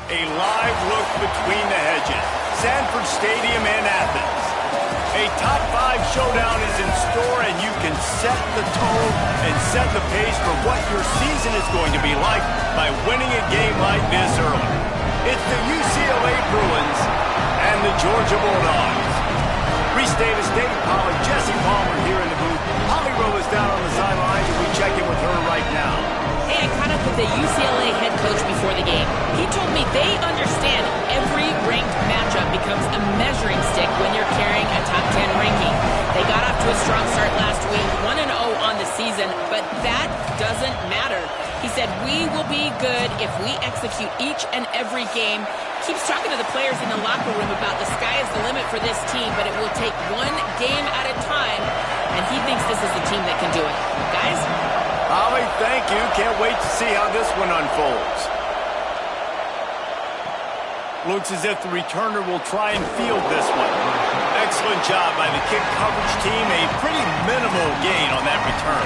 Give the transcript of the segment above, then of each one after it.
A live look between the hedges. Sanford Stadium in Athens. A top 5 showdown is in store, and you can set the tone and set the pace for what your season is going to be like by winning a game like this early. It's the UCLA Bruins and the Georgia Bulldogs. Reese Davis, David Pollard, Jesse Palmer here in the booth. Holly Rowe is down on the sidelines, and we check in with her right now. Hey, I caught up with the UCLA head coach before the game. He told me they understand every ranked matchup becomes a measuring stick when you're carrying a top 10 ranking. They got off to a strong start last week, 1-0 on the season, but that doesn't matter. He said, we will be good if we execute each and every game. Keeps talking to the players in the locker room about the sky is the limit for this team, but it will take one game at a time, and he thinks this is the team that can do it. Guys? Holly, thank you. Can't wait to see how this one unfolds. Looks as if the returner will try and field this one. Excellent job by the kick coverage team. A pretty minimal gain on that return.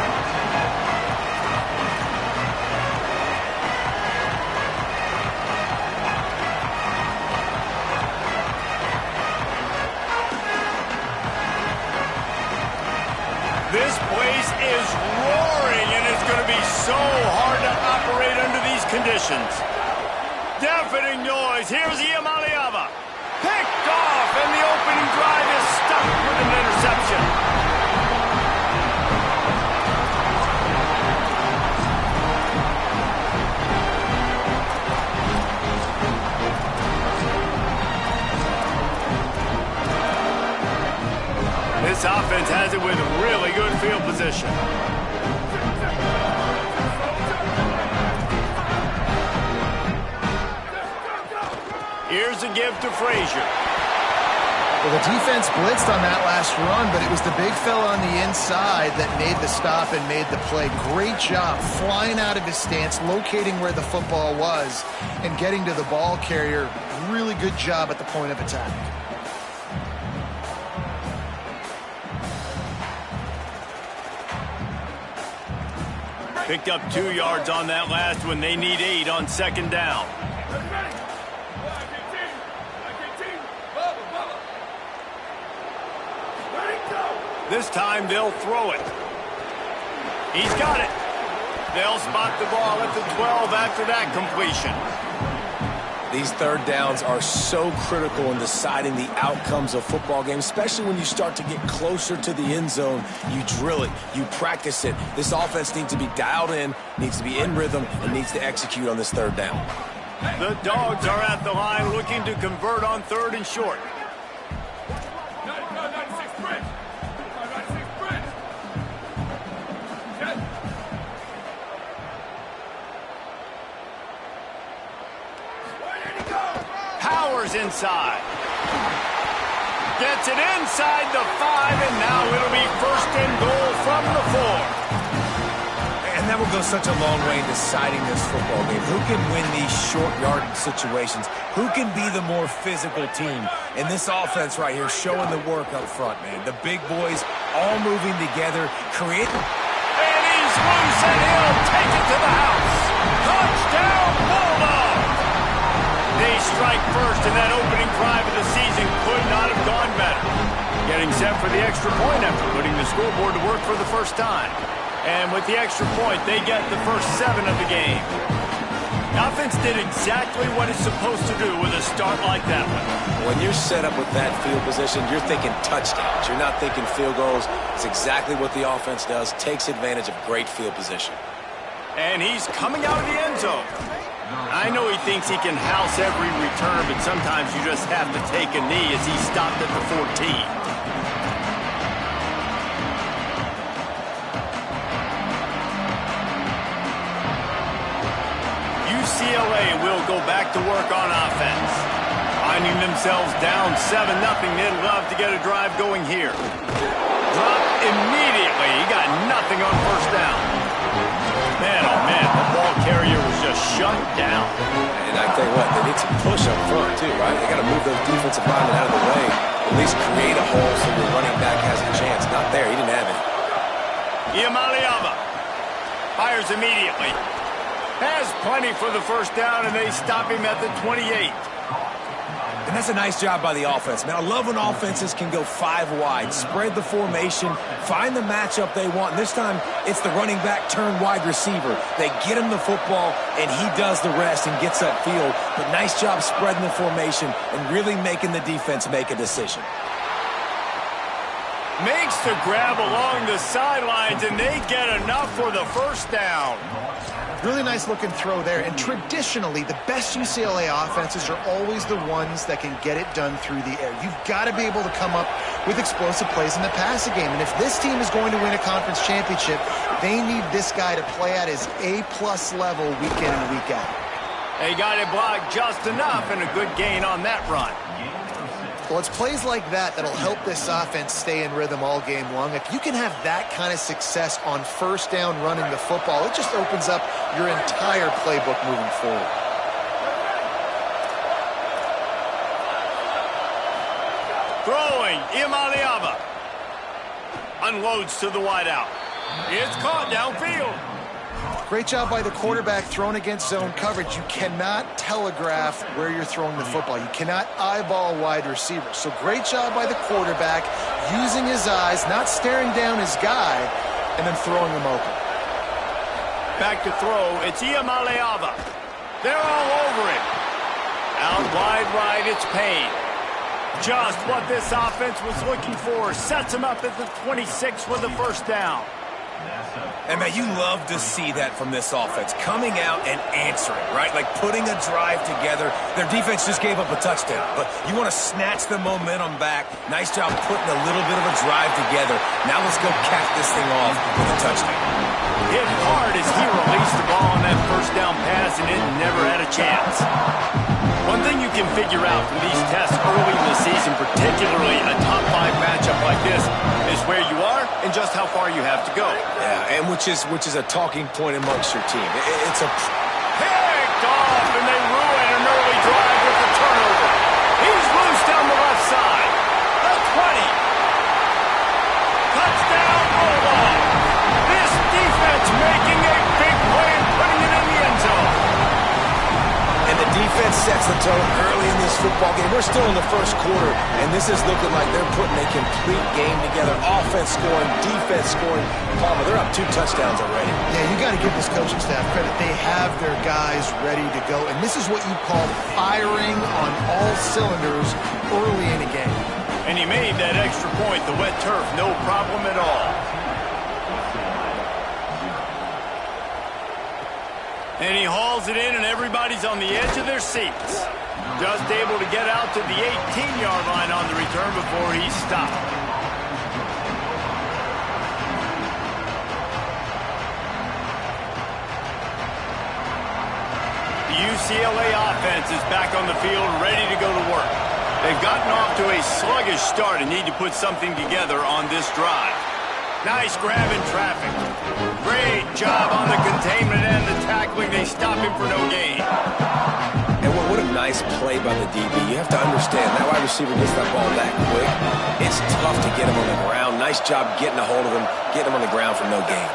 This place is roaring, and it's going to be so hard to operate under these conditions. Deafening noise. Here's Iamaliava. Picked off, and the opening drive is stuck with an interception. This offense has it with really good field position. Here's a give to Frazier. Well, the defense blitzed on that last run, but it was the big fella on the inside that made the stop and made the play. Great job flying out of his stance, locating where the football was, and getting to the ball carrier. Really good job at the point of attack. Picked up 2 yards on that last one. They need 8 on second down. This time they'll throw it. He's got it. They'll spot the ball at the 12 after that completion. These third downs are so critical in deciding the outcomes of football games, especially when you start to get closer to the end zone. You drill it, you practice it. This offense needs to be dialed in, needs to be in rhythm, and needs to execute on this third down. The Dogs are at the line looking to convert on 3rd and short. Inside. Gets it inside the 5, and now it'll be 1st and goal from the 4. And that will go such a long way in deciding this football game. Who can win these short yardage situations? Who can be the more physical team? And this offense right here showing the work up front, man. The big boys all moving together, creating. And he's loose, and he'll take it to the house. Touchdown, Bulldogs! They strike first, and that opening drive of the season could not have gone better. Getting set for the extra point after putting the scoreboard to work for the first time. And with the extra point, they get the first 7 of the game. The offense did exactly what it's supposed to do with a start like that one. When you're set up with that field position, you're thinking touchdowns. You're not thinking field goals. It's exactly what the offense does. Takes advantage of great field position. And he's coming out of the end zone. I know he thinks he can house every return, but sometimes you just have to take a knee as he stopped at the 14. UCLA will go back to work on offense. Finding themselves down 7-0, they'd love to get a drive going here. Dropped immediately. He got nothing on 1st down. Man, oh man, the ball carrier was just shut down. And I tell you what, they need some push up front too, right? They got to move those defensive linemen out of the way. At least create a hole so your running back has a chance. Not there, he didn't have it. Iamaleava fires immediately. Has plenty for the 1st down, and they stop him at the 28. And that's a nice job by the offense, man. I love when offenses can go 5 wide, spread the formation, find the matchup they want. And this time, it's the running back turned wide receiver. They get him the football, and he does the rest and gets upfield. But nice job spreading the formation and really making the defense make a decision. Makes the grab along the sidelines, and they get enough for the 1st down. Really nice looking throw there. And traditionally, the best UCLA offenses are always the ones that can get it done through the air. You've got to be able to come up with explosive plays in the passing game. And if this team is going to win a conference championship, they need this guy to play at his A-plus level week in and week out. They got it blocked just enough, and a good gain on that run. Well, it's plays like that that'll help this offense stay in rhythm all game long. If you can have that kind of success on 1st down running the football, it just opens up your entire playbook moving forward. Throwing, Iamaleava. Unloads to the wideout. It's caught downfield. Great job by the quarterback thrown against zone coverage. You cannot telegraph where you're throwing the football. You cannot eyeball wide receivers. So great job by the quarterback using his eyes, not staring down his guy, and then throwing him open. Back to throw. It's Iamaleava. They're all over him. Out wide right, it's Payne. Just what this offense was looking for. Sets him up at the 26 with the 1st down. And, man, you love to see that from this offense, coming out and answering, right? Like putting a drive together. Their defense just gave up a touchdown, but you want to snatch the momentum back. Nice job putting a little bit of a drive together. Now let's go cap this thing off with a touchdown. Hit hard as he released the ball on that 1st down pass, and it never had a chance. One thing you can figure out from these tests early in the season, particularly a top 5 matchup like this, is where you are and just how far you have to go. Yeah, and which is a talking point amongst your team. It's a picked off, and they ruin an early drive with the turnover. He's loose down the left side. The 20. Touchdown, Bulldogs. This defense making a big defense sets the tone early in this football game. We're still in the first quarter, and this is looking like they're putting a complete game together. Offense scoring, defense scoring. Palmer, they're up 2 touchdowns already. Yeah, you got to give this coaching staff credit. They have their guys ready to go, and this is what you call firing on all cylinders early in a game. And he made that extra point, the wet turf, no problem at all. And he hauls it in, and everybody's on the edge of their seats. Just able to get out to the 18-yard line on the return before he stopped. The UCLA offense is back on the field, ready to go to work. They've gotten off to a sluggish start and need to put something together on this drive. Nice grab in traffic. Great job on the containment and the tackling. They stop him for no gain. And what a nice play by the DB. You have to understand, that wide receiver gets that ball that quick. It's tough to get him on the ground. Nice job getting a hold of him, getting him on the ground for no gain.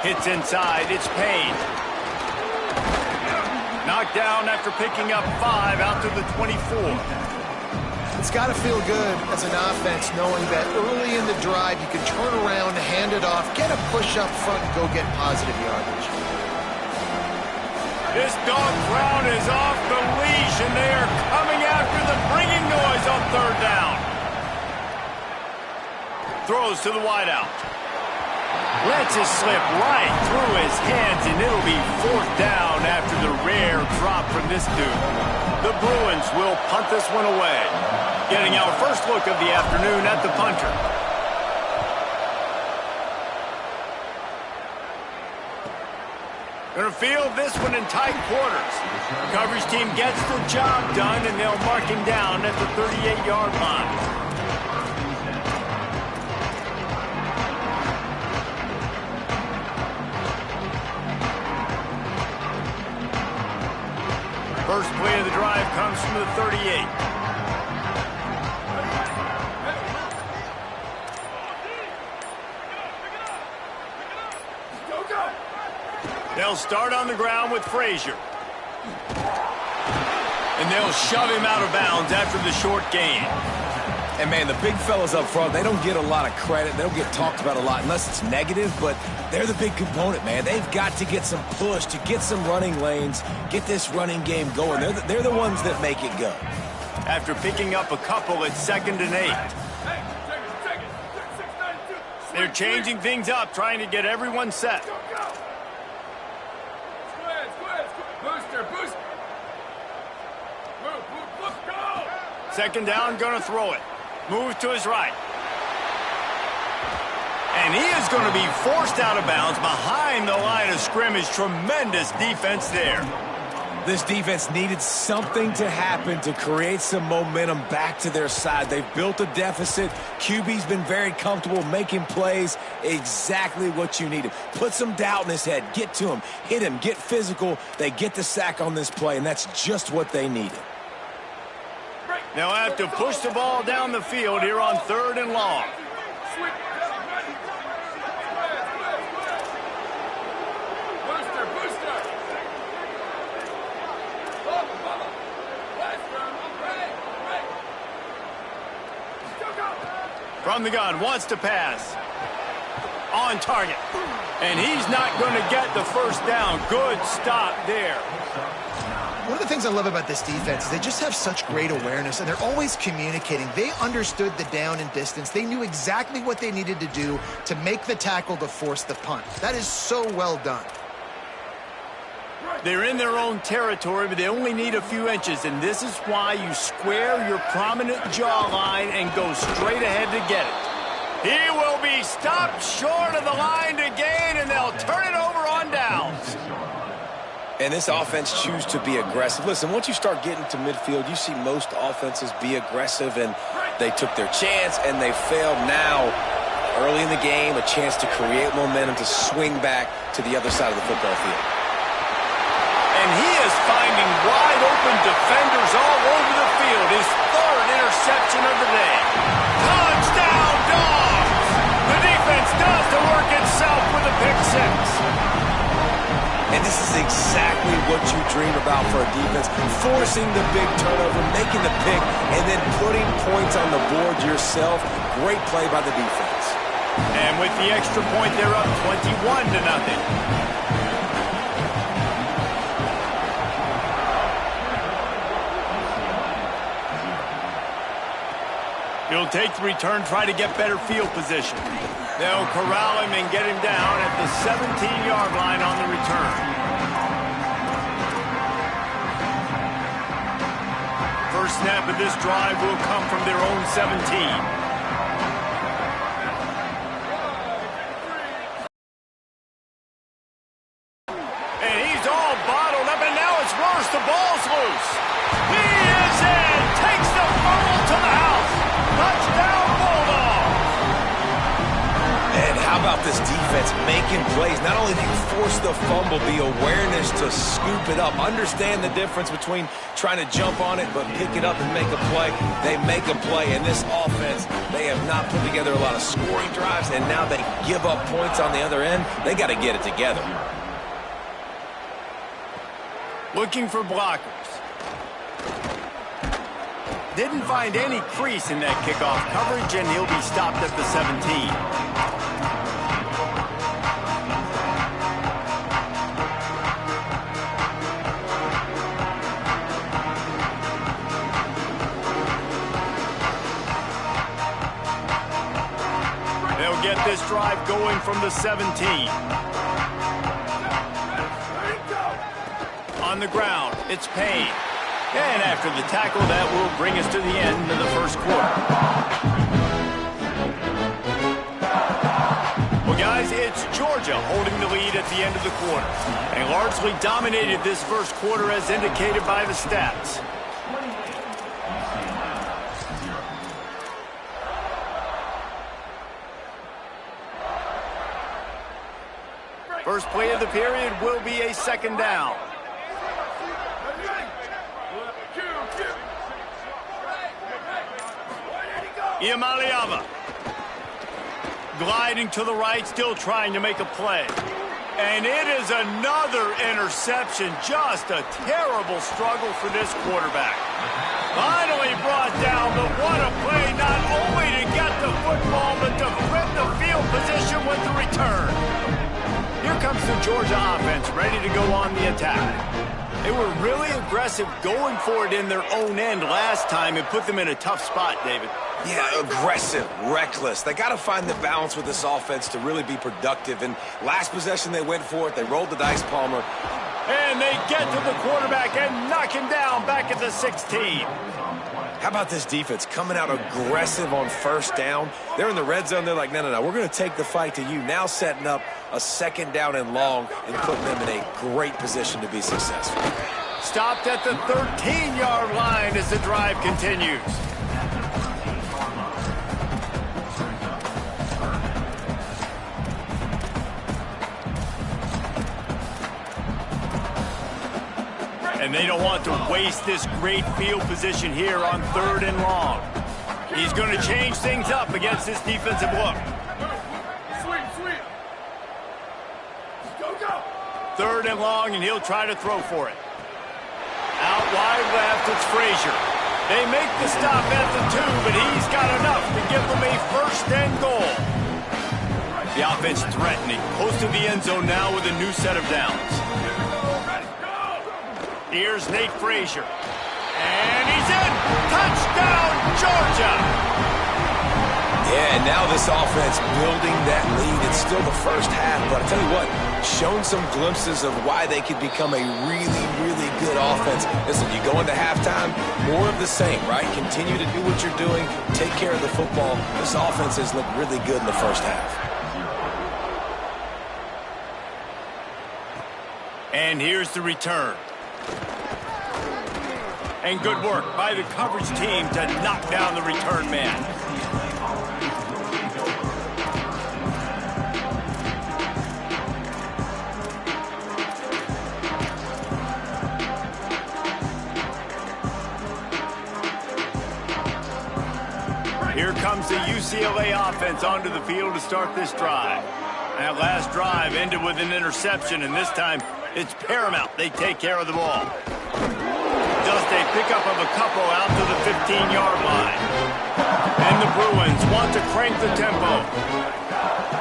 Hits inside. It's Payne. Knocked down after picking up 5 out to the 24. It's got to feel good as an offense knowing that early in the drive you can turn around, hand it off, get a push up front, and go get positive yardage. This dog crowd is off the leash, and they are coming after them, bringing noise on 3rd down. Throws to the wideout. Lets it slip right through his hands, and it'll be 4th down after the rare drop from this dude. The Bruins will punt this one away. Getting our first look of the afternoon at the punter. Going to field this one in tight quarters. The coverage team gets the job done, and they'll mark him down at the 38-yard line. First play of the drive comes from the 38. They'll start on the ground with Frazier. And they'll shove him out of bounds after the short gain. And, man, the big fellas up front, they don't get a lot of credit. They don't get talked about a lot unless it's negative, but they're the big component, man. They've got to get some push, to get some running lanes, get this running game going. They're the ones that make it go. After picking up a couple at 2nd and 8. They're changing things up, trying to get everyone set. Second down, gonna throw it. Moves to his right. And he is going to be forced out of bounds behind the line of scrimmage. Tremendous defense there. This defense needed something to happen to create some momentum back to their side. They've built a deficit. QB's been very comfortable making plays. Exactly what you needed. Put some doubt in his head. Get to him. Hit him. Get physical. They get the sack on this play, and that's just what they needed. They'll have to push the ball down the field here on 3rd and long. From the gun, wants to pass. On target. And he's not going to get the first down. Good stop there. One of the things I love about this defense is they just have such great awareness, and they're always communicating. They understood the down and distance. They knew exactly what they needed to do to make the tackle to force the punt. That is so well done. They're in their own territory, but they only need a few inches, and this is why you square your prominent jawline and go straight ahead to get it. He will be stopped short of the line to gain, and they'll turn it over on downs. And this offense chooses to be aggressive. Listen, once you start getting to midfield, you see most offenses be aggressive, and they took their chance, and they failed. Now, early in the game, a chance to create momentum to swing back to the other side of the football field. And he is finding wide-open defenders all over the field. His 3rd interception of the day. Touchdown, Dogs! The defense defense does to work itself with a pick six. And this is exactly what you dream about for a defense. Forcing the big turnover, making the pick, and then putting points on the board yourself. Great play by the defense. And with the extra point, they're up 21-0. He'll take the return, try to get better field position. They'll corral him and get him down at the 17-yard line on the return. First snap of this drive will come from their own 17. The ball's loose. He is in. Takes the fumble to the house. Touchdown, Bulldogs. And how about this defense making plays? Not only do you force the fumble, the awareness to scoop it up. Understand the difference between trying to jump on it but pick it up and make a play. They make a play. And this offense, they have not put together a lot of scoring drives, and now they give up points on the other end. They got to get it together. Looking for blockers. Didn't find any crease in that kickoff coverage, and he'll be stopped at the 17. They'll get this drive going from the 17. On the ground, it's Payne. And after the tackle, that will bring us to the end of the first quarter. Well, guys, it's Georgia holding the lead at the end of the quarter. They largely dominated this first quarter as indicated by the stats. First play of the period will be a second down. Iamaleava gliding to the right, still trying to make a play. And it is another interception. Just a terrible struggle for this quarterback. Finally brought down, but what a play, not only to get the football, but to flip the field position with the return. Here comes the Georgia offense, ready to go on the attack. They were really aggressive going for it in their own end last time and put them in a tough spot, David. Yeah, aggressive, reckless. They got to find the balance with this offense to really be productive. And last possession, they went for it. They rolled the dice, Palmer. And they get to the quarterback and knock him down back at the 16. How about this defense coming out aggressive on first down? They're in the red zone. They're like, no, we're going to take the fight to you. Now setting up a second down and long and putting them in a great position to be successful. Stopped at the 13-yard line as the drive continues. And they don't want to waste this great field position here on 3rd and long. He's going to change things up against this defensive look. Sweet. Go. 3rd and long, and he'll try to throw for it. Out wide left, it's Frazier. They make the stop at the 2, but he's got enough to give them a 1st and goal. The offense threatening, close to the end zone now with a new set of downs. Here's Nate Frazier. And he's in. Touchdown, Georgia. Yeah, and now this offense building that lead. It's still the first half, but I'll tell you what, shown some glimpses of why they could become a really, really good offense. Listen, you go into halftime, more of the same, right? Continue to do what you're doing. Take care of the football. This offense has looked really good in the first half. And here's the return. And good work by the coverage team to knock down the return man. Here comes comes the UCLA offense onto the field to start this drive. That last drive ended with an interception, and this time it's paramount they take care of the ball. Just a pickup of a couple out to the 15-yard line. And the Bruins want to crank the tempo.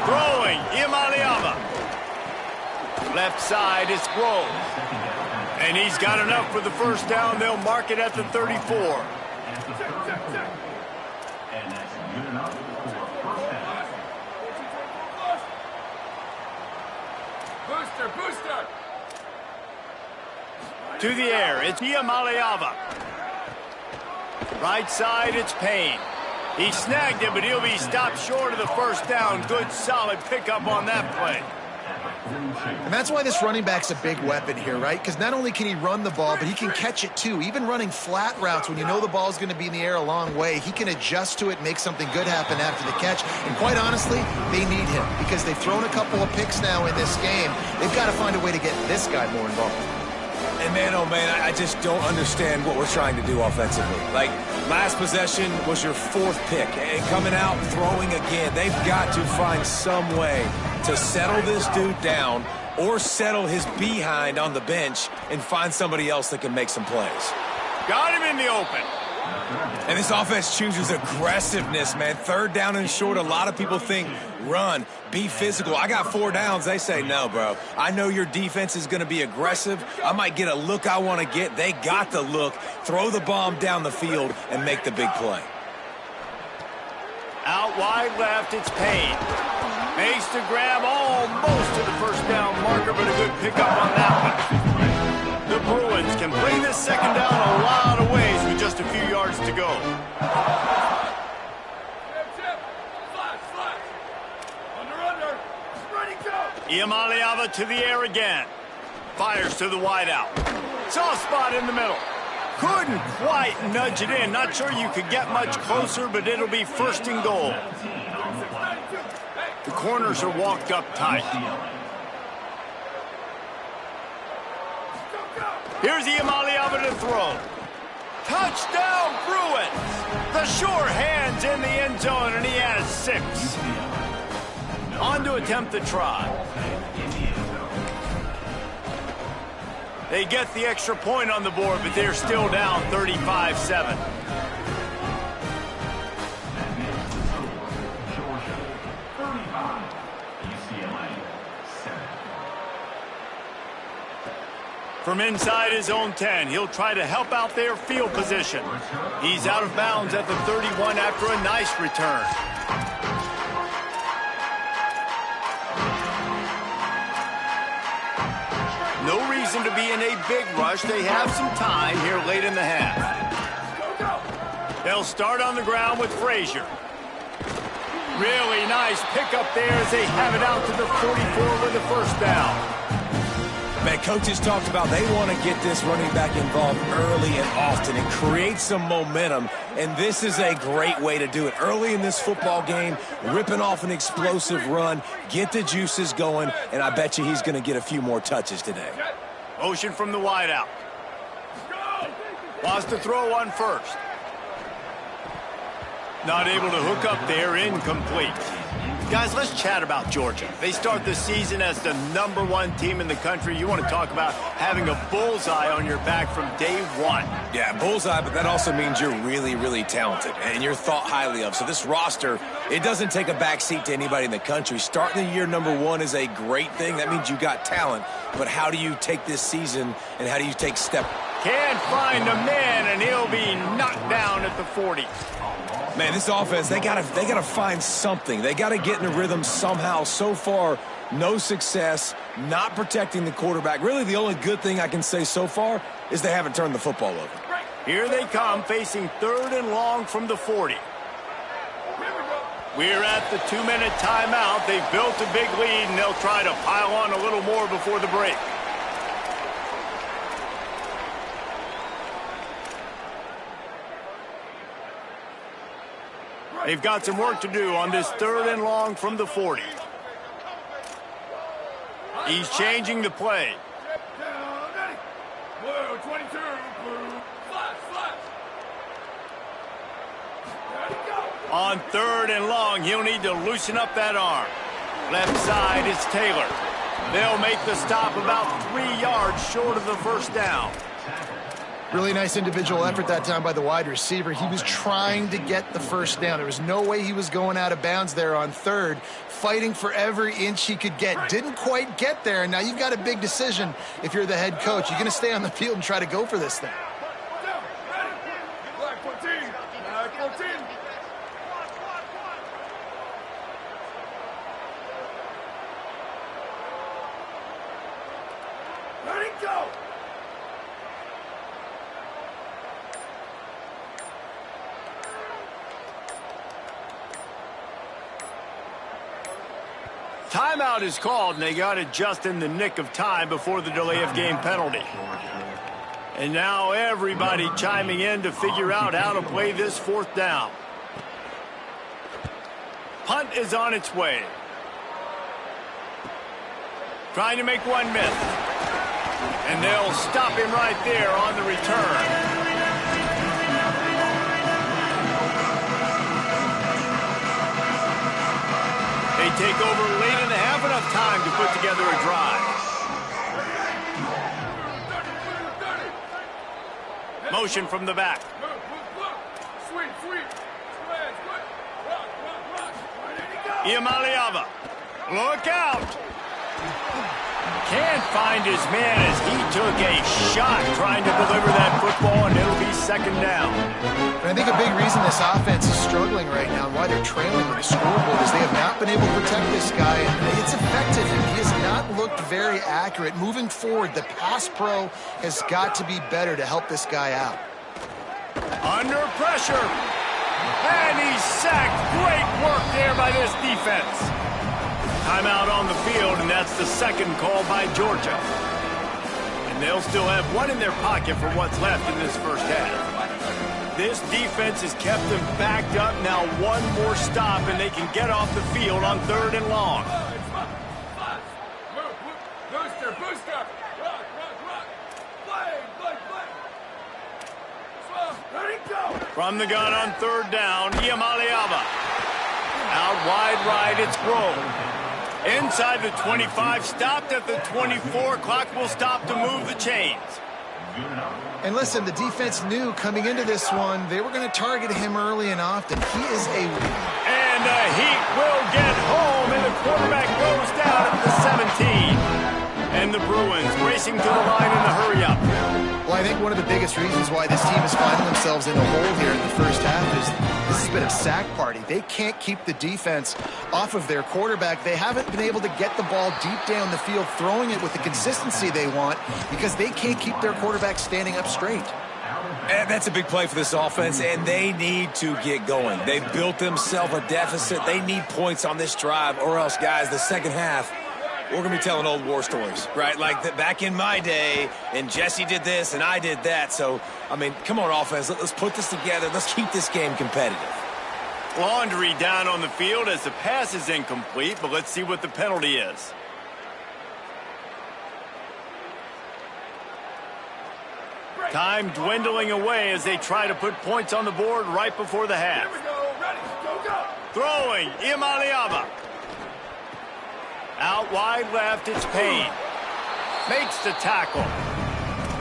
Throwing, Imaliava. Left side, it's Grove. And he's got enough for the first down. They'll mark it at the 34. Booster. To the air, it's Imaliava. Right side, it's Payne. He snagged it, but he'll be stopped short of the first down. Good, solid pickup on that play. And that's why this running back's a big weapon here, right? Because not only can he run the ball, but he can catch it too. Even running flat routes when you know the ball's going to be in the air a long way, he can adjust to it, make something good happen after the catch. And quite honestly, they need him because they've thrown a couple of picks now in this game. They've got to find a way to get this guy more involved. And man, oh man, I just don't understand what we're trying to do offensively. Like, last possession was your fourth pick, and coming out throwing again. They've got to find some way to settle this dude down or settle his behind on the bench and find somebody else that can make some plays. Got him in the open. And this offense chooses aggressiveness, man. Third down and short, a lot of people think run, be physical. I got 4 downs. They say, no, bro. I know your defense is going to be aggressive. I might get a look I want to get. They got the look. Throw the bomb down the field and make the big play. Out wide left, it's Payne. Makes the grab almost to the first down marker, but a good pickup on that one. The Bruins can bring this second down a lot of ways with just a few yards to go. Imaliava to the air again. Fires to the wideout. Soft spot in the middle. Couldn't quite nudge it in. Not sure you could get much closer, but it'll be first and goal. The corners are walked up tight. Here's Imaliava to throw. Touchdown, Bruins! The sure hand's in the end zone, and he has 6. On to attempt the try. They get the extra point on the board, but they're still down 35-7. From inside his own 10, he'll try to help out their field position. He's out of bounds at the 31 after a nice return. No reason to be in a big rush. They have some time here late in the half. They'll start on the ground with Frazier. Really nice pickup there as they have it out to the 44 with the first down. Man, coaches talked about they want to get this running back involved early and often and create some momentum, and this is a great way to do it. Early in this football game, ripping off an explosive run, get the juices going, and I bet you he's going to get a few more touches today. Motion from the wideout. Wants to throw on first. Not able to hook up there, incomplete. Guys, let's chat about Georgia. They start the season as the #1 team in the country. You want to talk about having a bullseye on your back from day one. Yeah, bullseye, but that also means you're really, really talented, and you're thought highly of. So this roster, it doesn't take a backseat to anybody in the country. Starting the year #1 is a great thing. That means you got talent, but how do you take this season, and how do you take step? Can't find a man, and he'll be knocked down at the 40. Man, this offense, they gotta find something. They gotta get in a rhythm somehow. So far, no success, not protecting the quarterback. Really, the only good thing I can say so far is they haven't turned the football over. Here they come, facing 3rd and long from the 40. We're at the 2-minute timeout. They've built a big lead, and they'll try to pile on a little more before the break. They've got some work to do on this 3rd and long from the 40. He's changing the play. Blue, 22, blue, flash. Ready, go. On 3rd and long, he'll need to loosen up that arm. Left side is Taylor. They'll make the stop about 3 yards short of the first down. Really nice individual effort that time by the wide receiver. He was trying to get the first down. There was no way he was going out of bounds there on 3rd, fighting for every inch he could get. Didn't quite get there. Now you've got a big decision if you're the head coach. You're going to stay on the field and try to go for this thing. Black 14. Black 14. Let it go. Timeout is called, and they got it just in the nick of time before the delay of game penalty. And now everybody chiming in to figure out how to play this 4th down. Punt is on its way. Trying to make one miss. And they'll stop him right there on the return. They take over late in the half, enough time to put together a drive. Motion from the back. Sweet, sweet. Iamaleava. Look out. Can't find his man as he took a shot trying to deliver that football, and it'll be 2nd down. And I think a big reason this offense is struggling right now and why they're trailing with the scoreboard is they have not been able to protect this guy. And it's affected him. He has not looked very accurate. Moving forward, the pass pro has got to be better to help this guy out. Under pressure. And he's sacked. Great work there by this defense. Timeout on the field, and that's the 2nd call by Georgia. And they'll still have one in their pocket for what's left in this first half. This defense has kept them backed up. Now one more stop, and they can get off the field on 3rd and long. Booster, booster. Rock, rock, rock. Play, play, play. Let it go. From the gun on 3rd down, Iamaleava. Out wide right, it's Grove. Inside the 25, stopped at the 24. Clock will stop to move the chains. And listen, the defense knew coming into this one, they were going to target him early and often. He is a... And the Heat will get home, and the quarterback goes down at the 17. And the Bruins racing to the line in the hurry-up. Well, I think one of the biggest reasons why this team is finding themselves in a hole here in the first half is this has been a sack party. They can't keep the defense off of their quarterback. They haven't been able to get the ball deep down the field, throwing it with the consistency they want because they can't keep their quarterback standing up straight. And that's a big play for this offense, and they need to get going. They've built themselves a deficit. They need points on this drive, or else, guys, the 2nd half, we're going to be telling old war stories, right? Like back in my day, and Jesse did this, and I did that. So, I mean, come on, offense. Let's put this together. Let's keep this game competitive. Laundry down on the field as the pass is incomplete, but let's see what the penalty is. Time dwindling away as they try to put points on the board right before the half. Here we go. Ready. Go, go. Throwing, Iamaleava. Out wide left, it's Payne. Makes the tackle.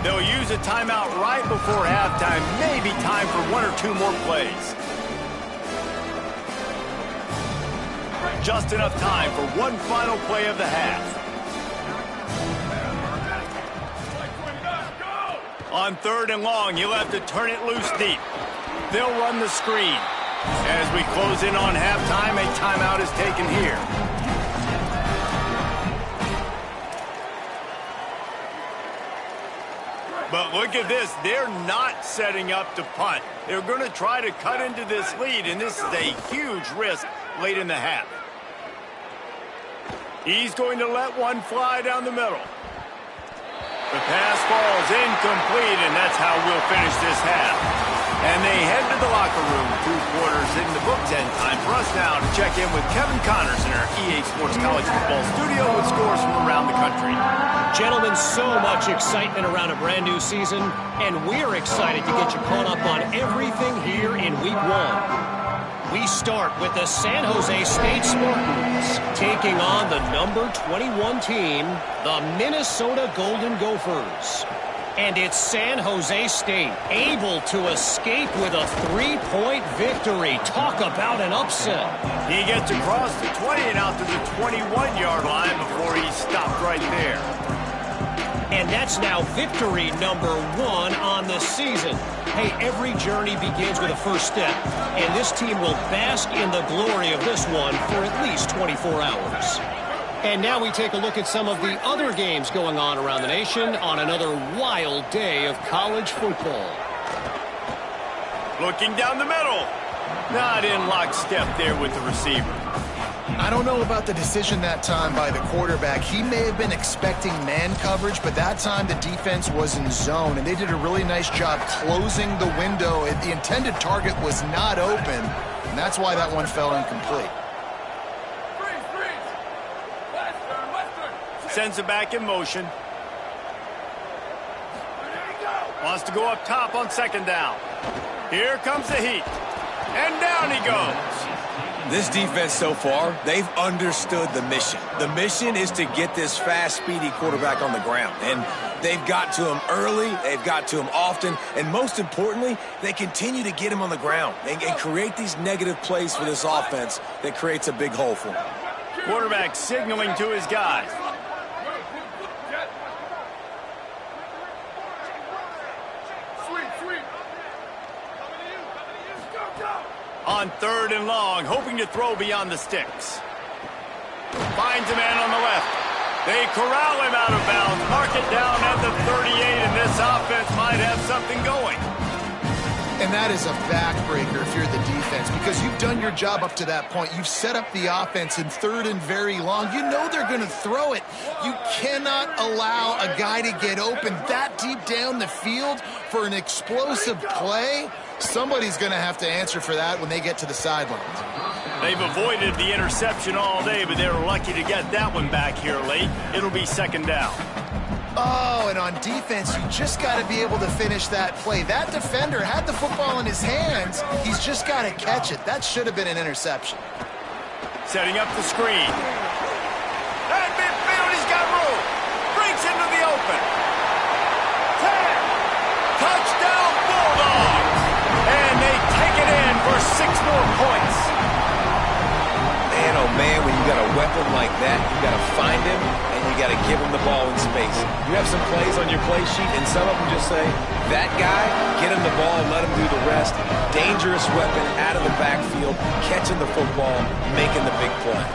They'll use a timeout right before halftime. Maybe time for 1 or 2 more plays. Just enough time for one final play of the half. On 3rd and long, you'll have to turn it loose deep. They'll run the screen. As we close in on halftime, a timeout is taken here. But look at this. They're not setting up to punt. They're going to try to cut into this lead, and this is a huge risk late in the half. He's going to let one fly down the middle. The pass falls incomplete, and that's how we'll finish this half. And they head to the locker room. 2 quarters in the books, and time for us now to check in with Kevin Connors in our EA Sports College Football studio with scores from around the country. Gentlemen, so much excitement around a brand new season, and we're excited to get you caught up on everything here in Week 1. We start with the San Jose State Spartans taking on the number 21 team, the Minnesota Golden Gophers. And it's San Jose State able to escape with a 3-point victory. Talk about an upset. He gets across the 20 and out to the 21-yard line before he stopped right there. And that's now victory number 1 on the season. Hey, every journey begins with a first step, and this team will bask in the glory of this one for at least 24 hours. And now we take a look at some of the other games going on around the nation on another wild day of college football. Looking down the middle. Not in lockstep there with the receiver. I don't know about the decision that time by the quarterback. He may have been expecting man coverage, but that time the defense was in zone, and they did a really nice job closing the window. The intended target was not open, and that's why that one fell incomplete. Sends it back in motion. Wants to go up top on second down. Here comes the heat. And down he goes. This defense so far, they've understood the mission. The mission is to get this fast, speedy quarterback on the ground. And they've got to him early, they've got to him often, and most importantly, they continue to get him on the ground and create these negative plays for this offense that creates a big hole for him. Quarterback signaling to his guys. On third and long, hoping to throw beyond the sticks. Finds a man on the left. They corral him out of bounds, mark it down at the 38, and this offense might have something going. And that is a backbreaker if you're the defense, because you've done your job up to that point. You've set up the offense in third and very long. You know they're going to throw it. You cannot allow a guy to get open that deep down the field for an explosive play. Somebody's going to have to answer for that when they get to the sidelines. They've avoided the interception all day, but they were lucky to get that one back here late. It'll be second down. Oh, and on defense, you just got to be able to finish that play. That defender had the football in his hands. He's just got to catch it. That should have been an interception. Setting up the screen. That midfield, he's got room. Breaks into the open. 10. Touchdown, Bulldogs. And they take it in for 6 more points. Man, oh man, when you got a weapon like that, you got to find him and you got to give him the ball in space. You have some plays on your play sheet, and some of them just say, that guy, get him the ball, let him do the rest. Dangerous weapon out of the backfield, catching the football, making the big play.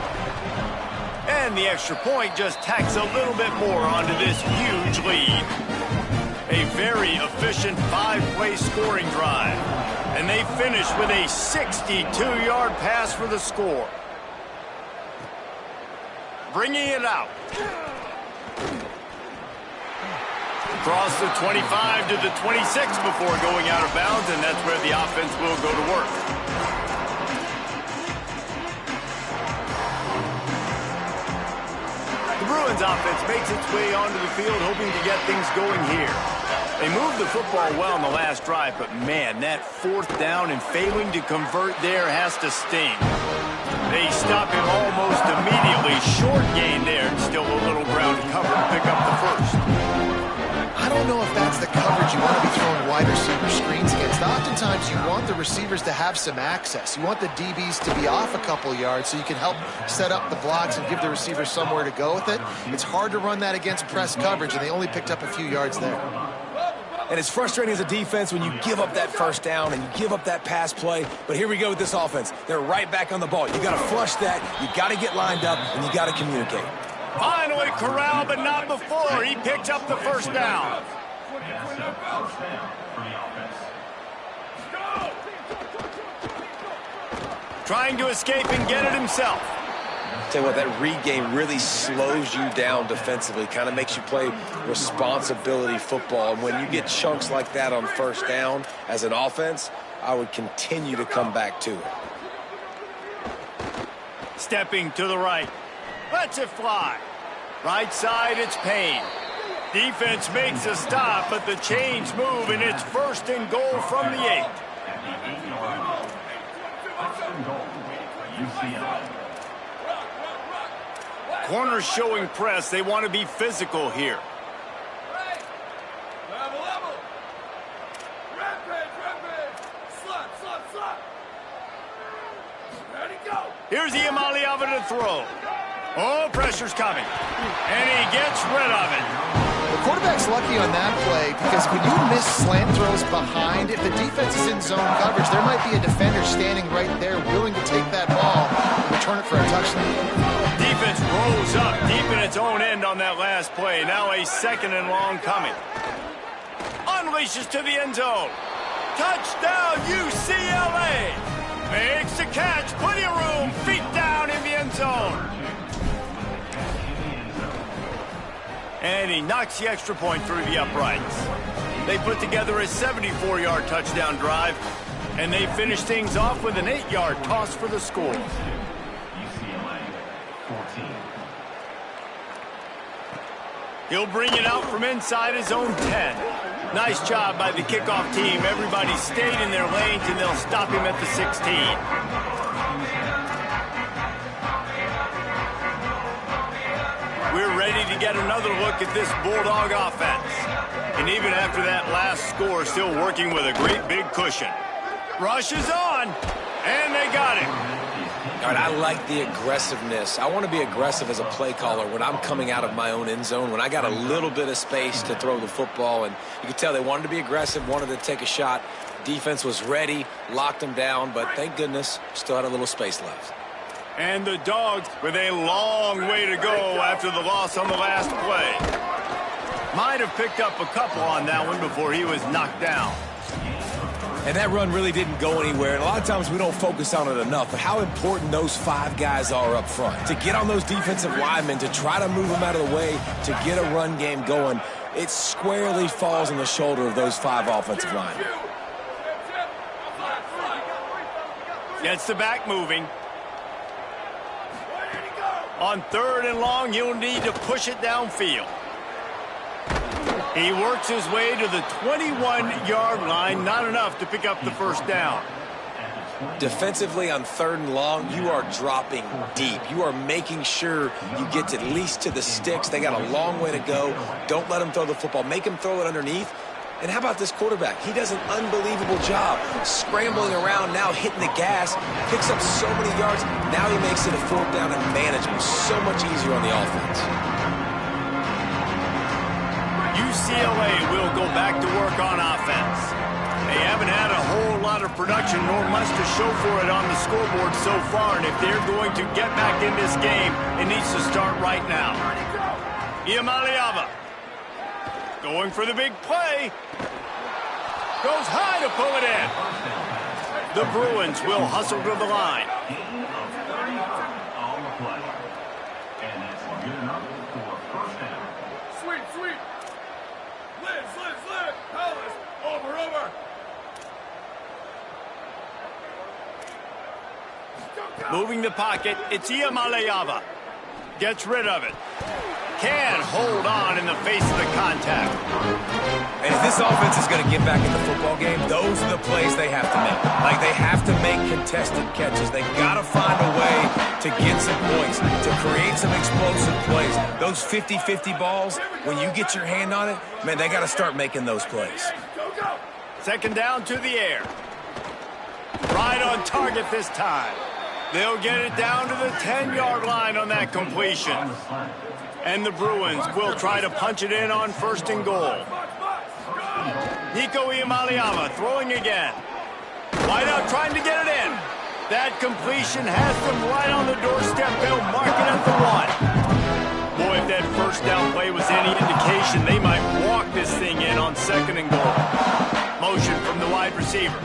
And the extra point just tacks a little bit more onto this huge lead. A very efficient 5-play scoring drive. And they finish with a 62-yard pass for the score. Bringing it out. Across the 25 to the 26 before going out of bounds, and that's where the offense will go to work. The Bruins offense makes its way onto the field, hoping to get things going here. They moved the football well in the last drive, but man, that fourth down and failing to convert there has to sting. They stop him almost immediately. Short gain there, and still a little ground to cover to pick up the first. I don't know if that's the coverage you want to be throwing wide receiver screens against. Oftentimes, you want the receivers to have some access. You want the DBs to be off a couple yards so you can help set up the blocks and give the receivers somewhere to go with it. It's hard to run that against press coverage, and they only picked up a few yards there. And it's frustrating as a defense when you give up that first down and you give up that pass play. But here we go with this offense. They're right back on the ball. You got to flush that. You got to get lined up, and you got to communicate. Finally corralled, but not before. He picked up the first down. Trying to escape and get it himself. Tell you what, that read game really slows you down defensively, kind of makes you play responsibility football. And when you get chunks like that on first down as an offense, I would continue to come back to it. Stepping to the right. Lets it fly. Right side, it's Payne. Defense makes a stop, but the chains move, and it's first and goal from the 8. Corners showing press. They want to be physical here. Level. Rampage. Slot. Ready, go. Here's Iamaleava to throw. Oh, pressure's coming. And he gets rid of it. The quarterback's lucky on that play because when you miss slant throws behind, if the defense is in zone coverage, there might be a defender standing right there willing to take that ball and return it for a touchdown. Defense rolls up deep in its own end on that last play. Now a 2nd and long coming. Unleashes to the end zone. Touchdown, UCLA. Makes the catch. Plenty of room. Feet down in the end zone. And he knocks the extra point through the uprights. They put together a 74-yard touchdown drive, and they finish things off with an 8-yard toss for the score. He'll bring it out from inside his own 10. Nice job by the kickoff team. Everybody stayed in their lanes, and they'll stop him at the 16. We're ready to get another look at this Bulldog offense. And even after that last score, still working with a great big cushion. Rush is on, and they got him. All right, I like the aggressiveness. I want to be aggressive as a play caller when I'm coming out of my own end zone, when I got a little bit of space to throw the football. And you could tell they wanted to be aggressive, wanted to take a shot. Defense was ready, locked them down, but thank goodness, still had a little space left. And the Dogs with a long way to go after the loss on the last play. Might have picked up a couple on that one before he was knocked down. And that run really didn't go anywhere. And a lot of times we don't focus on it enough. But how important those 5 guys are up front. To get on those defensive linemen, to try to move them out of the way, to get a run game going, it squarely falls on the shoulder of those 5 offensive linemen. Gets the back moving. On 3rd and long, you'll need to push it downfield. He works his way to the 21-yard line. Not enough to pick up the first down. Defensively on 3rd and long, you are dropping deep. You are making sure you get to at least to the sticks. They got a long way to go. Don't let him throw the football. Make him throw it underneath. And how about this quarterback? He does an unbelievable job scrambling around, now hitting the gas, picks up so many yards. Now he makes it a 4th down and manageable. So much easier on the offense. UCLA will go back to work on offense. They haven't had a whole lot of production nor much to show for it on the scoreboard so far, and if they're going to get back in this game, it needs to start right now. Iamaleava going for the big play. Goes high to pull it in. The Bruins will hustle to the line. Sweep. Slid. Palace. Over. Moving the pocket, it's Iamaleava. Gets rid of it. Can hold on in the face of the contact. And if this offense is going to get back in the football game, those are the plays they have to make. Like, they have to make contested catches. They got to find a way to get some points, to create some explosive plays. Those 50-50 balls, when you get your hand on it, man, they got to start making those plays. 2nd down to the air. Right on target this time. They'll get it down to the 10-yard line on that completion. And the Bruins will try to punch it in on 1st and goal. Nico Iamaleava throwing again. Wide out trying to get it in. That completion has them right on the doorstep. They'll mark it at the 1. Boy, if that 1st down play was any indication, they might walk this thing in on 2nd and goal. Motion from the wide receiver.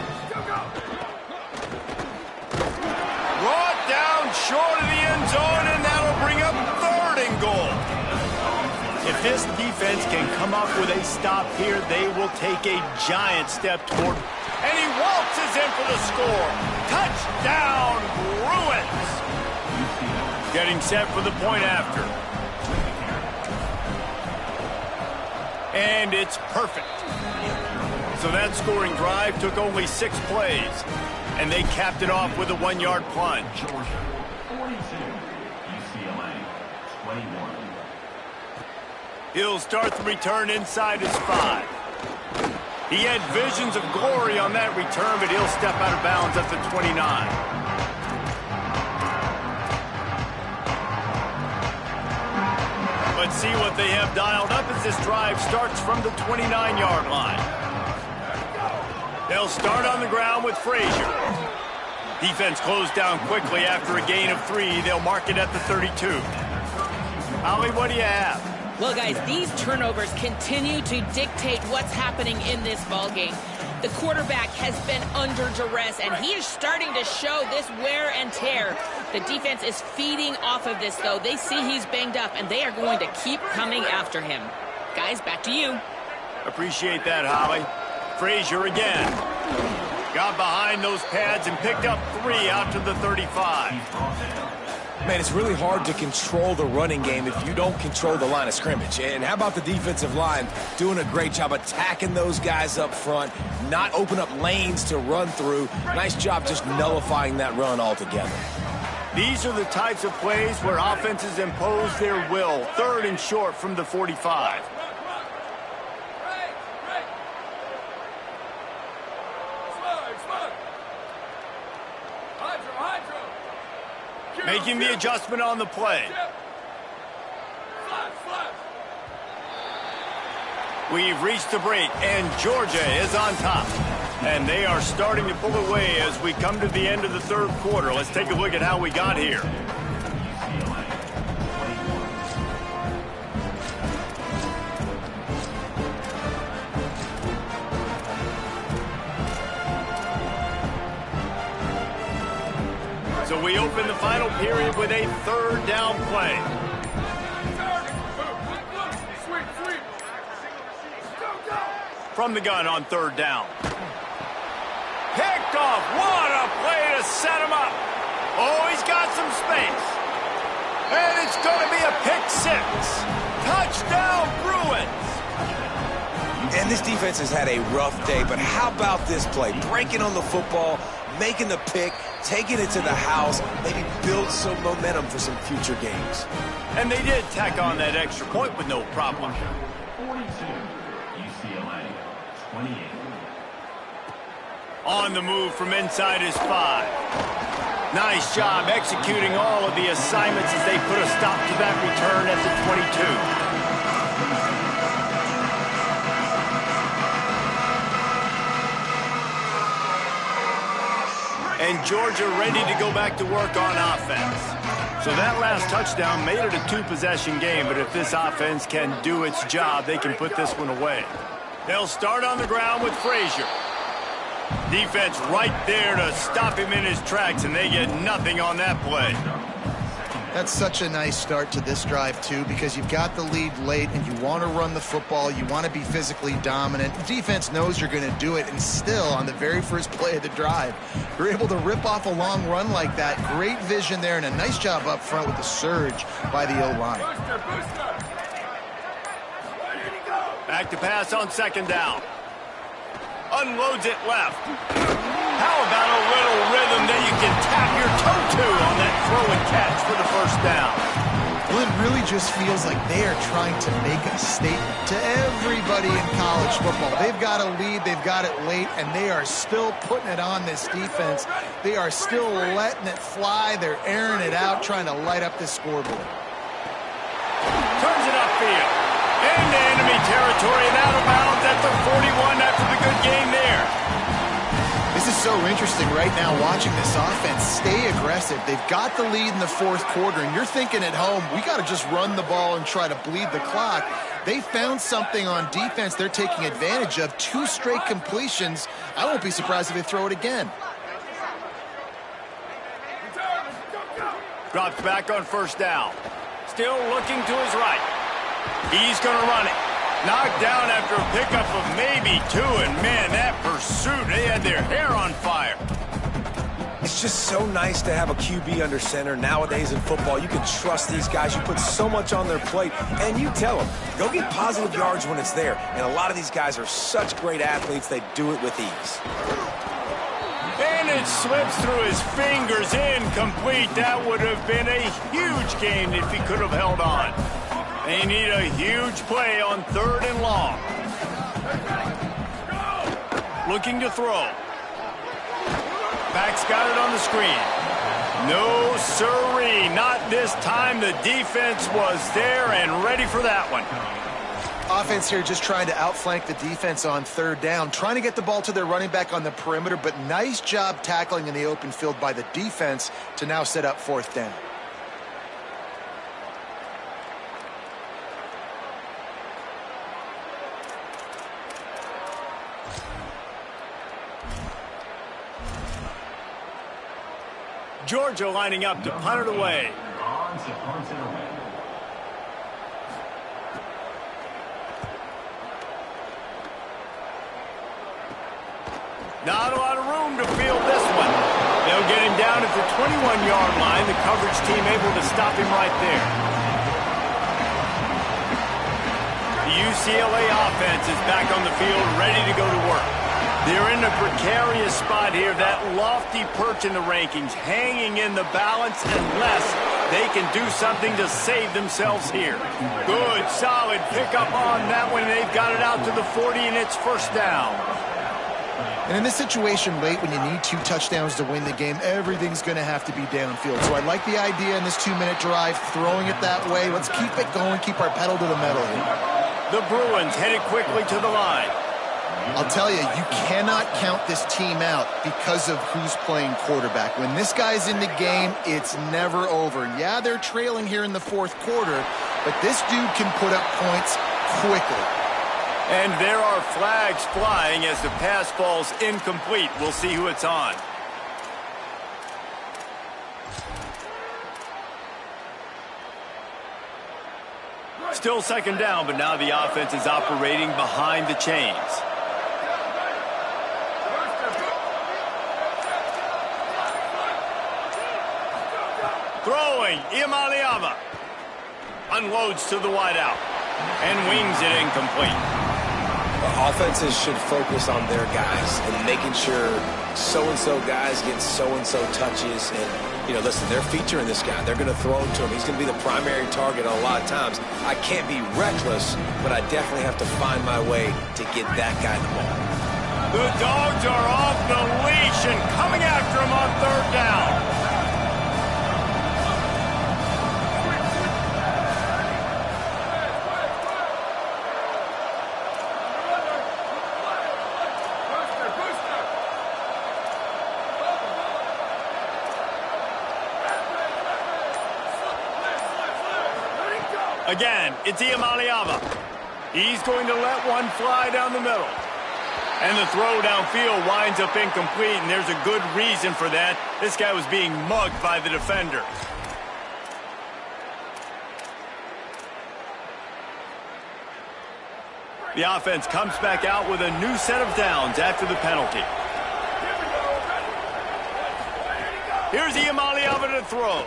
Brought down short of the end zone, and that'll bring up 3rd and goal. If this defense can come up with a stop here, they will take a giant step toward. And he waltzes in for the score. Touchdown, Bruins. Getting set for the point after. And it's perfect. So that scoring drive took only 6 plays, and they capped it off with a 1-yard plunge. Georgia, 42. UCLA, 21. He'll start the return inside his 5. He had visions of glory on that return, but he'll step out of bounds at the 29. Let's see what they have dialed up as this drive starts from the 29-yard line. They'll start on the ground with Frazier. Defense closed down quickly after a gain of 3. They'll mark it at the 32. Ollie, what do you have? Well, guys, these turnovers continue to dictate what's happening in this ballgame. The quarterback has been under duress, and he is starting to show this wear and tear. The defense is feeding off of this, though. They see he's banged up, and they are going to keep coming after him. Guys, back to you. Appreciate that, Holly. Frazier again. Got behind those pads and picked up 3 out to the 35. Man, it's really hard to control the running game if you don't control the line of scrimmage. And how about the defensive line doing a great job attacking those guys up front, not open up lanes to run through. Nice job just nullifying that run altogether. These are the types of plays where offenses impose their will. 3rd and short from the 45. Making the adjustment on the play. We've reached the break, and Georgia is on top. And they are starting to pull away as we come to the end of the 3rd quarter. Let's take a look at how we got here. So we open the final period with a 3rd down play. From the gun on 3rd down. Picked off. What a play to set him up. Oh, he's got some space. And it's going to be a pick 6. Touchdown, Bruins. And this defense has had a rough day, but how about this play? Breaking on the football, making the pick, taking it to the house, maybe build some momentum for some future games. And they did tack on that extra point with no problem. 42. UCLA, 28. On the move from inside his 5. Nice job executing all of the assignments as they put a stop to that return at the 22. And Georgia ready to go back to work on offense. So that last touchdown made it a 2-possession game, but if this offense can do its job, they can put this one away. They'll start on the ground with Frazier. Defense right there to stop him in his tracks, and they get nothing on that play. That's such a nice start to this drive, too, because you've got the lead late and you want to run the football. You want to be physically dominant. The defense knows you're going to do it, and still, on the very first play of the drive, you're able to rip off a long run like that. Great vision there, and a nice job up front with the surge by the O-line. Back to pass on 2nd down. Unloads it left. How about a little rhythm that you can tap your toe to on that throw and catch for the 1st down? Well, it really just feels like they are trying to make a statement to everybody in college football. They've got a lead, they've got it late, and they are still putting it on this defense. They are still letting it fly. They're airing it out, trying to light up this scoreboard. Turns it upfield. Into enemy territory and out of bounds at the 41 after the good game there. This is so interesting right now watching this offense stay aggressive. They've got the lead in the 4th quarter, and you're thinking at home, we got to just run the ball and try to bleed the clock. They found something on defense they're taking advantage of. 2 straight completions. I won't be surprised if they throw it again. Drops back on 1st down. Still looking to his right. He's going to run it. Knocked down after a pickup of maybe 2, and man, that pursuit, they had their hair on fire. It's just so nice to have a QB under center. Nowadays in football, you can trust these guys. You put so much on their plate, and you tell them, go get positive yards when it's there. And a lot of these guys are such great athletes, they do it with ease. And it slips through his fingers, incomplete. That would have been a huge gain if he could have held on. They need a huge play on 3rd and long. Looking to throw. Back's got it on the screen. No siree, not this time. The defense was there and ready for that one. Offense here just trying to outflank the defense on 3rd down, trying to get the ball to their running back on the perimeter, but nice job tackling in the open field by the defense to now set up 4th down. Georgia lining up to punt it away. Not a lot of room to field this one. They'll get him down at the 21-yard line. The coverage team able to stop him right there. The UCLA offense is back on the field, ready to go to work. They're in a precarious spot here, that lofty perch in the rankings, hanging in the balance unless they can do something to save themselves here. Good, solid pickup on that one. They've got it out to the 40, and it's 1st down. And in this situation late, when you need 2 touchdowns to win the game, everything's going to have to be downfield. So I like the idea in this 2-minute drive, throwing it that way. Let's keep it going, keep our pedal to the metal here. The Bruins headed quickly to the line. I'll tell you, you cannot count this team out because of who's playing quarterback. When this guy's in the game, it's never over. Yeah, they're trailing here in the 4th quarter, but this dude can put up points quickly. And there are flags flying as the pass falls incomplete. We'll see who it's on. Still 2nd down, but now the offense is operating behind the chains. Throwing, Iamaleava. Unloads to the wideout. And wings it incomplete. Offenses should focus on their guys and making sure so-and-so guys get so-and-so touches. And, you know, listen, they're featuring this guy. They're going to throw him to him. He's going to be the primary target a lot of times. I can't be reckless, but I definitely have to find my way to get that guy the ball. The Dogs are off the leash and coming after him on 3rd down. Again, it's Iamaleava. He's going to let one fly down the middle. And the throw downfield winds up incomplete, and there's a good reason for that. This guy was being mugged by the defender. The offense comes back out with a new set of downs after the penalty. Here's Iamaleava to throw.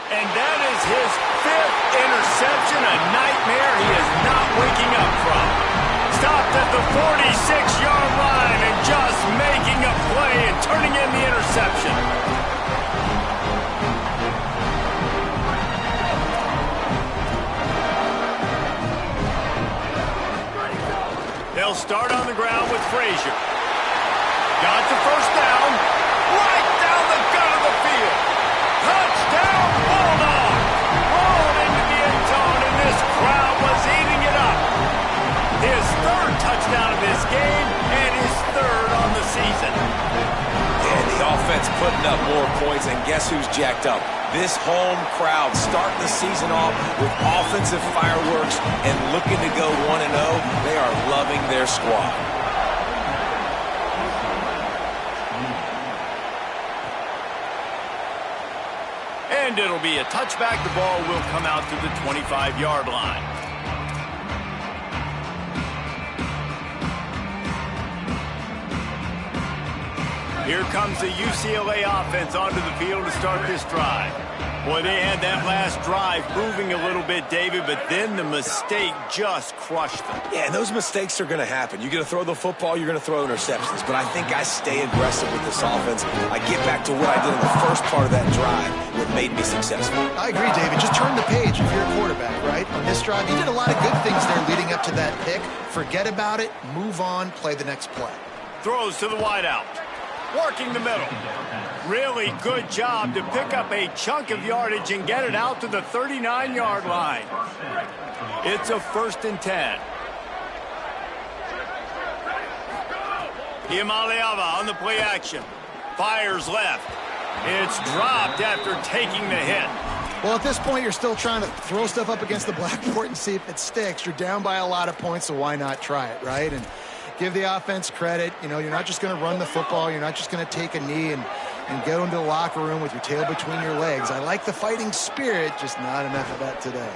And that is his 5th interception, a nightmare he is not waking up from. Stopped at the 46-yard line and just making a play and turning in the interception. They'll start on the ground with Frazier. Got the 1st down, right down the gut of the field. Touchdown, Bulldog! Rolled into the end zone, and this crowd was eating it up. His 3rd touchdown of this game, and his 3rd on the season. And the offense putting up more points, and guess who's jacked up? This home crowd starting the season off with offensive fireworks and looking to go 1-0. They are loving their squad. And it'll be a touchback. The ball will come out to the 25-yard line. Here comes the UCLA offense onto the field to start this drive. Boy, they had that last drive moving a little bit, David, but then the mistake just crushed them. Yeah, and those mistakes are going to happen. You're going to throw the football, you're going to throw interceptions. But I think I stay aggressive with this offense. I get back to what I did in the first part of that drive that made me successful. I agree, David. Just turn the page if you're a quarterback, right? On this drive, you did a lot of good things there leading up to that pick. Forget about it, move on, play the next play. Throws to the wideout. Working the middle. Really good job to pick up a chunk of yardage and get it out to the 39-yard line. It's a 1st and 10. Iamaleava on the play action. Fires left. It's dropped after taking the hit. Well, at this point, you're still trying to throw stuff up against the blackboard and see if it sticks. You're down by a lot of points, so why not try it, right? And give the offense credit. You know, you're not just going to run the football. You're not just going to take a knee and go into the locker room with your tail between your legs. I like the fighting spirit, just not enough of that today.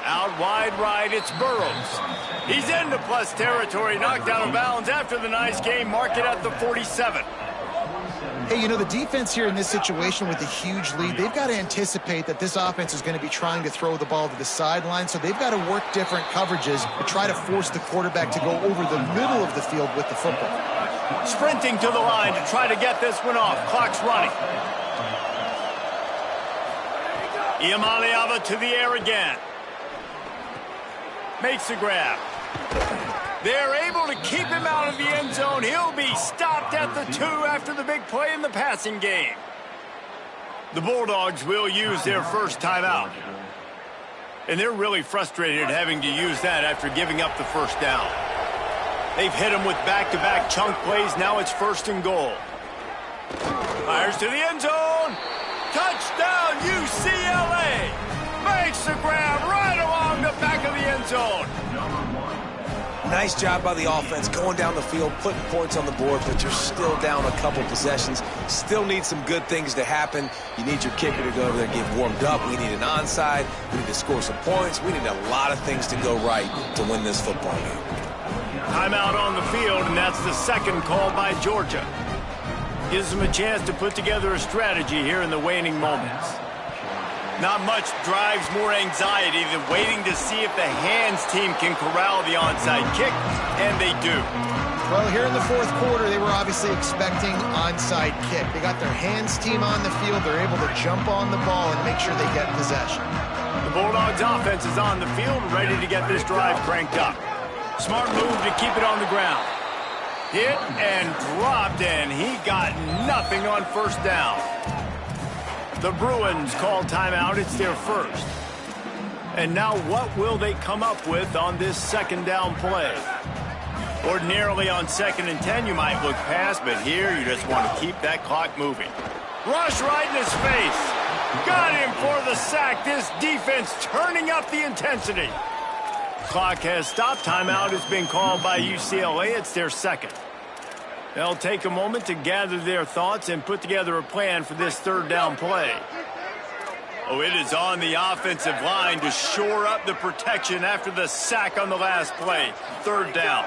Out wide right, it's Burrows. He's into plus territory, knocked out of bounds after the nice game. Mark it at the 47. Hey, you know, the defense here in this situation with a huge lead, they've got to anticipate that this offense is going to be trying to throw the ball to the sideline, so they've got to work different coverages to try to force the quarterback to go over the middle of the field with the football. Sprinting to the line to try to get this one off. Clock's running. Iamaleava to the air again. Makes the grab. They're able to keep him out of the end zone. He'll be stopped at the 2 after the big play in the passing game. The Bulldogs will use their first timeout. And they're really frustrated having to use that after giving up the first down. They've hit him with back-to-back chunk plays. Now it's 1st and goal. Fires to the end zone. Touchdown, UCLA. Makes the grab right along the back of the end zone. Nice job by the offense going down the field, putting points on the board, but you're still down a couple possessions. Still need some good things to happen. You need your kicker to go over there and get warmed up. We need an onside. We need to score some points. We need a lot of things to go right to win this football game. Timeout on the field, and that's the second call by Georgia. Gives them a chance to put together a strategy here in the waning moments. Not much drives more anxiety than waiting to see if the hands team can corral the onside kick, and they do. Well, here in the 4th quarter, they were obviously expecting onside kick. They got their hands team on the field. They're able to jump on the ball and make sure they get possession. The Bulldogs offense is on the field, ready to get this drive cranked up. Smart move to keep it on the ground. Hit and dropped, and he got nothing on 1st down. The Bruins call timeout. It's their first. And now what will they come up with on this 2nd down play? Ordinarily on 2nd and 10 you might look past, but here you just want to keep that clock moving. Rush right in his face. Got him for the sack. This defense turning up the intensity. Clock has stopped. Timeout has been called by UCLA. It's their 2nd. They'll take a moment to gather their thoughts and put together a plan for this 3rd down play. Oh, it is on the offensive line to shore up the protection after the sack on the last play. 3rd down.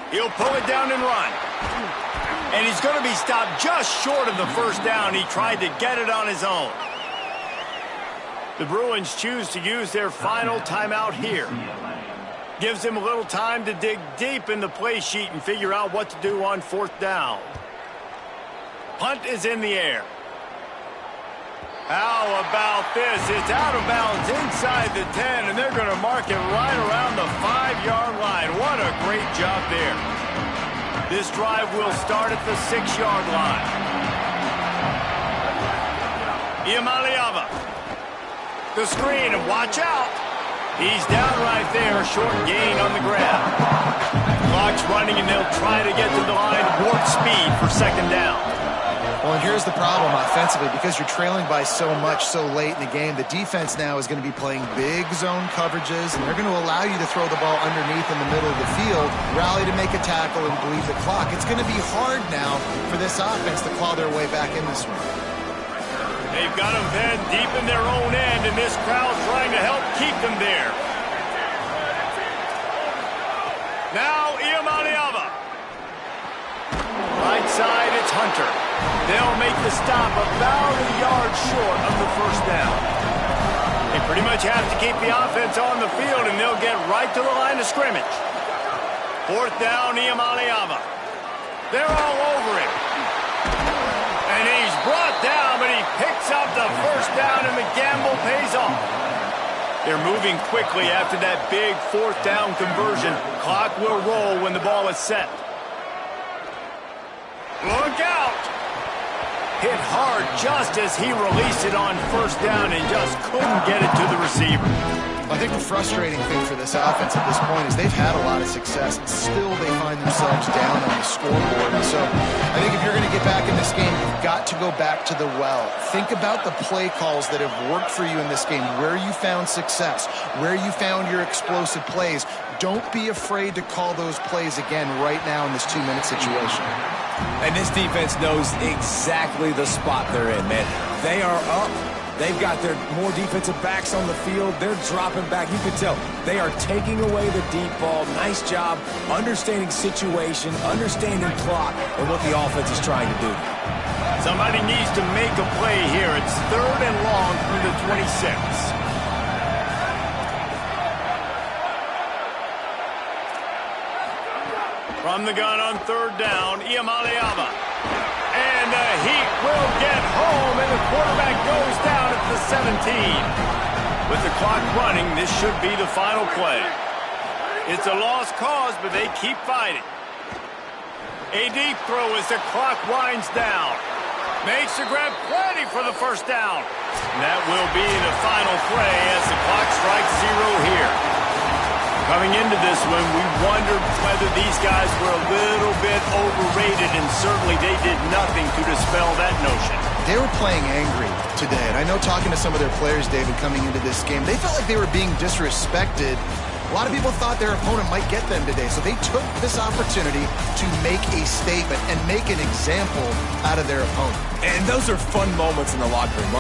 He'll pull it down and run. And he's going to be stopped just short of the 1st down. He tried to get it on his own. The Bruins choose to use their final timeout here. Gives him a little time to dig deep in the play sheet and figure out what to do on 4th down. Punt is in the air. How about this? It's out of bounds inside the 10, and they're going to mark it right around the 5-yard line. What a great job there. This drive will start at the 6-yard line. Iamaleava. The screen, and watch out. He's down right there, short gain on the grab. Clock's running, and they'll try to get to the line, warp speed for 2nd down. Well, and here's the problem offensively. Because you're trailing by so much so late in the game, the defense now is going to be playing big zone coverages, and they're going to allow you to throw the ball underneath in the middle of the field, rally to make a tackle, and bleed the clock. It's going to be hard now for this offense to claw their way back in this one. They've got them pinned deep in their own end, and this crowd trying to help keep them there. Now Iamaleava. it's Hunter. They'll make the stop about a yard short of the first down. They pretty much have to keep the offense on the field, and they'll get right to the line of scrimmage. Fourth down, Iamaleava. They're all over him. And he's brought down, but he picks up the first down, and the gamble pays off. They're moving quickly after that big fourth down conversion. Clock will roll when the ball is set. Look out! Hit hard just as he released it on first down and just couldn't get it to the receiver. I think the frustrating thing for this offense at this point is they've had a lot of success, and still they find themselves down on the scoreboard. And so I think if you're going to get back in this game, you've got to go back to the well. Think about the play calls that have worked for you in this game, where you found success, where you found your explosive plays. Don't be afraid to call those plays again right now in this 2-minute situation. And this defense knows exactly the spot they're in, man. They are up. They've got their more defensive backs on the field. They're dropping back. You can tell they are taking away the deep ball. Nice job understanding situation, understanding clock, and what the offense is trying to do. Somebody needs to make a play here. It's 3rd and long through the 26. From the gun on 3rd down, Iamaleava. And the Heat will get home, and the quarterback goes down at the 17. With the clock running, this should be the final play. It's a lost cause, but they keep fighting. A deep throw as the clock winds down. Makes the grab plenty for the first down. And that will be the final play as the clock strikes 0 here. Coming into this one, we wondered whether these guys were a little bit overrated, and certainly they did nothing to dispel that notion. They were playing angry today, and I know talking to some of their players, David, coming into this game, they felt like they were being disrespected. A lot of people thought their opponent might get them today, so they took this opportunity to make a statement and make an example out of their opponent. And those are fun moments in the locker room.